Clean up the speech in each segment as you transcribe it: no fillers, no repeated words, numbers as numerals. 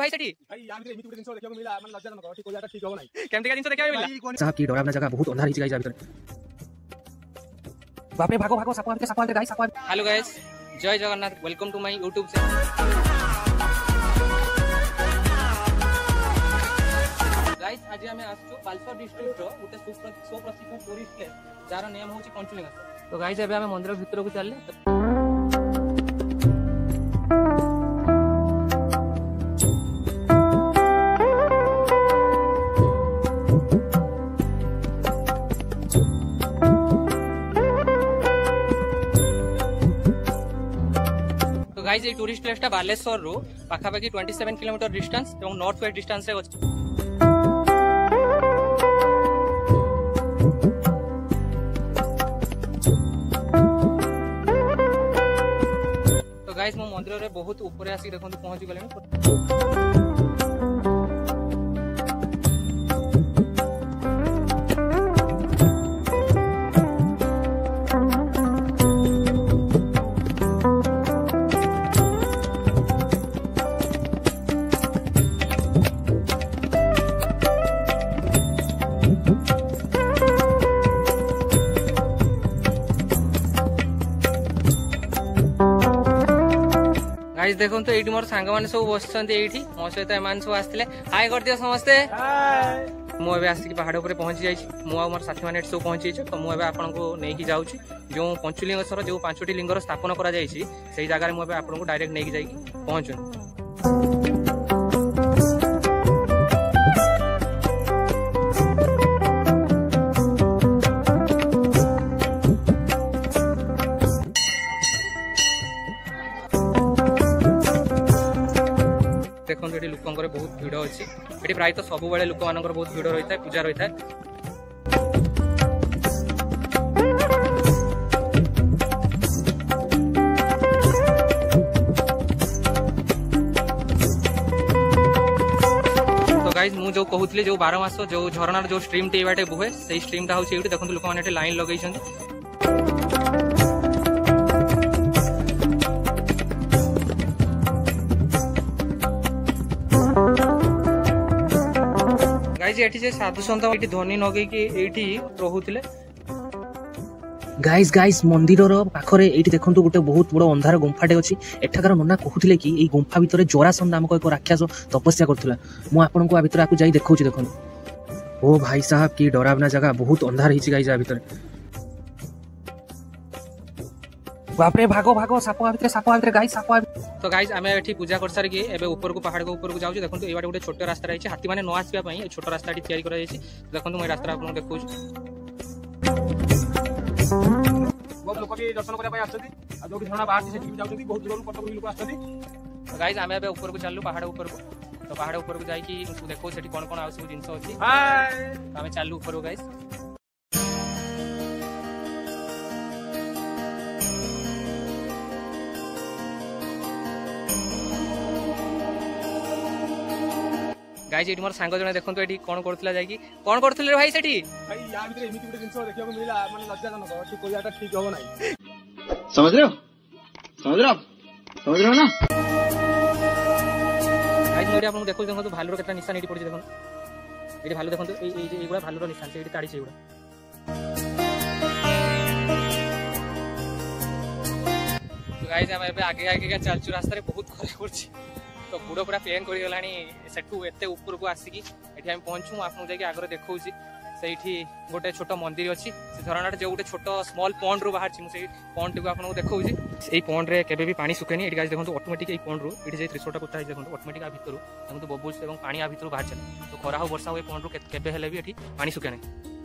भाई सेठी भाई या भीतर एमिति जिंस देखियो मिला माने लज्जाजनक ठीक होयाटा ठीक हो नै केमती का जिंस देखियो मिला साहब की डरावना जगह बहुत अंधार हिच गाइस आ भीतर बाप रे भागो भागो सापा भीतर गाइस सापा। हेलो गाइस जय Jagannath welcome to my YouTube channel. Guys आज आमे आसछु बालसर डिस्ट्रिक्ट रो उते सुप्रसिद्ध टूरिस्ट प्लेस जार नेम होची पंचलिंग। तो गाइस एबे आमे मंदिर भीतर को चलले। गाइस ये टूरिस्ट प्लेस टा बालेश्वर रो पाखापाखि 27 किलोमीटर डिस्टेंस एवं नॉर्थ वेस्ट डिस्टेंस रे अछि। तो गाइस मो मंदिर रे बहुत ऊपर आसी देखंतु पहुंची गले। गाइस देखो तो एठी मोर सांग माने सब बसछन्ते एठी मो सहित एमान सब आस्थिले हाय कर दियो समस्ते हाय। मो एबे आसी पहाड़ ऊपर पहुंची जाई छी मो आ मोर साथी माने सब पहुंची छी। तो मो एबे आपन को नै की जाउ छी जो पंचलिंगेश्वर जो पांचटी लिंगर स्थापन करा जाई छी सेही जगह रे मो एबे आपन को डायरेक्ट नै की जाई पहुंचु। देखो ये लोकंर बहुत भिड़ अच्छी ये प्राय तो सब बेले लोक मान बहुत भिड़ रही है पूजा रही है। तो गाइस मु जो कहूली जो 12 मास जो झरणार जो स्ट्रीम टे बाटे बुहे से स्ट्रीम टा हूँ देखो लोक मैंने लाइन लगे। गाइस एठी जे साधु संत एठी ध्वनि नगे कि एठी रहुतिले। गाइस गाइस मंदिर रो पाखरे एठी देखंतु गोटे बहुत बड़ अंधार गुंफाटे अछि। एठाकार नना कहूतिले कि एई गुंफा भितरे जोरासन नामक एक राक्षस तपस्या करथुला। मु आपन को आ भितर आकु जाई देखौछि देखन। ओ भाई साहब की डरावना जगह बहुत अंधार हिच गाइस आ भितर बाप रे भागो भागो सापा भीतर गाइस सापा। तो गाइस आमे एठी पूजा कर सार के एबे ऊपर को पहाड़ को ऊपर को जाउछु देखंतु ए बाटे गोटे छोट रास्ता रही हाथी माने न आसीबा पई ए छोट रास्ता तैयारी करा जायछि। देखंतु मैं रास्ता आपन देखौछु बहुत लोक के दर्शन करे पई आछथि आ जो झरना बाहर से ठीक जाउछथि बहुत दूर कटक लोक आछथि। तो गाइस आमे एबे ऊपर को चललु पहाड़ ऊपर को। तो पहाड़ ऊपर को जाई कि देखो सेठी कोन कोन आवश्यक जिंस अछि। हाय आमे चललु ऊपर को गाइस। गाइस एठी मोर सांग जने देखंतु एठी कोन करथला जाई कि कोन करथले रे भाई सेठी भाई या भीतर एमिति जिंस देखियो मिला माने लज्जाजनक ठीक होयाटा ठीक हो नै समझ रहे हो ना। गाइस मोरी आपन देखो देखंतु भालुर केतना निशान एठी पड़ि देखंतु एठी भालु देखंतु ए एगुडा भालुर निशान से एठी ताड़ी से एगुडा। तो गाइस हम एबे आगे आगे का चलचु रास्ता रे बहुत खरा करछि तो गुड़ पूरा पेन कर गलानी सेठू एते ऊपर को आसिकी एठी हम पहुंचू आपन जाके आगरे देखौछि सेठी गोटे छोट मंदिर अछि से झरणाट जो गोटे छोट स्मॉल पॉन्ड रो बाहर छि मु सेही पॉन्ड को आपन को देखौछि। एई पॉन्ड रे केबे भी पानी सुकेनी एठी गाइस देखंतु ऑटोमेटिक एई पॉन्ड रो एठी जे त्रिशोटा पुता देखंतु ऑटोमेटिक आ भितरु देखंतु बबल्स एवं पानी आ भितरु बाहर चले। तो खरा हो वर्षा हो पॉन्ड रो केबे हेले भी एठी पानी सुकेनी।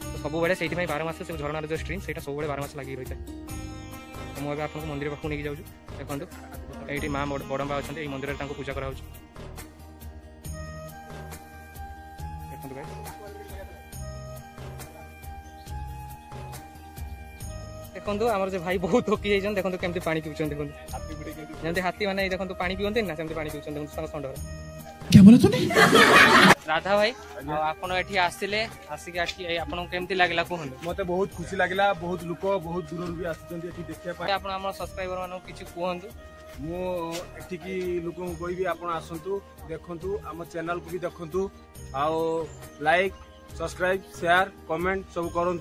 तो सब बेले सेठी भाई 12 मास से झरणार जो स्ट्रीम सेटा सब बेले 12 मास लागि रहिता। तो मु एबे आपन को मंदिर पाखु नेकी जाउछु देखंतु एठी मां बडंबा अछंती एई मंदिर रे तांको पूजा करा होछि। देखंतु गाइस देखंतु हमर जे भाई बहुत थकी जाइछन देखंतु केमते पानी पिउछन देखंतु जेमते हाथी माने देखंतु पानी पिउंते ना सेमते पानी पिउछन देखंतु संग संडर। क्या बोला तूने? राधा भाई आपन एठी आसिले आसी के आपन केमती लागला कोहन? मते बहुत खुशी लागला बहुत लोक बहुत दूर भी आछन एठी देखिया पाए। आपन हमर सब्सक्राइबर मानो किछि कोहंतु मुझे लोक कहबी आप आसतु देखु आम चैनल को भी देखु आओ लाइक सब्सक्राइब शेयर कमेंट सब करूँ।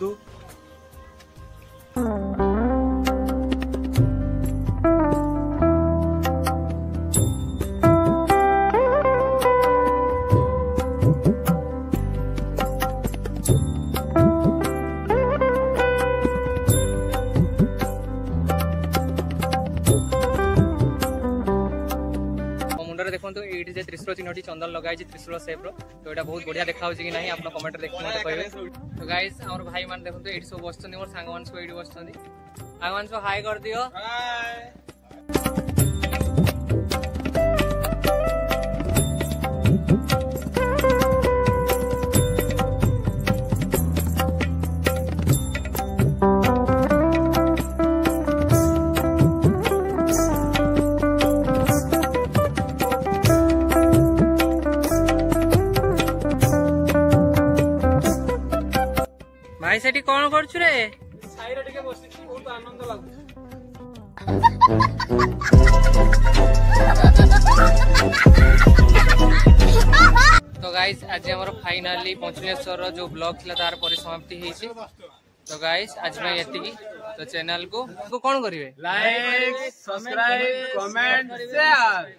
देखो ये त्रिशूल चिन्हटी चंदन लगाई त्रिशूल सेप रो तो ये बहुत बढ़िया देखा कि नहीं आप कमेंट देखते मत कहे। तो गाइस आम भाई मान देखो ये सब बस मोर सांग मान सब ये बस सांग मान सब हाई कर दियो। भाई सेठी कौन करछु रे? साइरे टिके बसिछि बहुत आनंद लागु। तो गाइस आज हमर फाइनली पंचलेश्वर जो ब्लॉग थिला तार परिसमाप्ति हेछि। तो गाइस आज में एतिकी तो चैनल को कौन करिवे लाइक सब्सक्राइब कमेंट शेयर।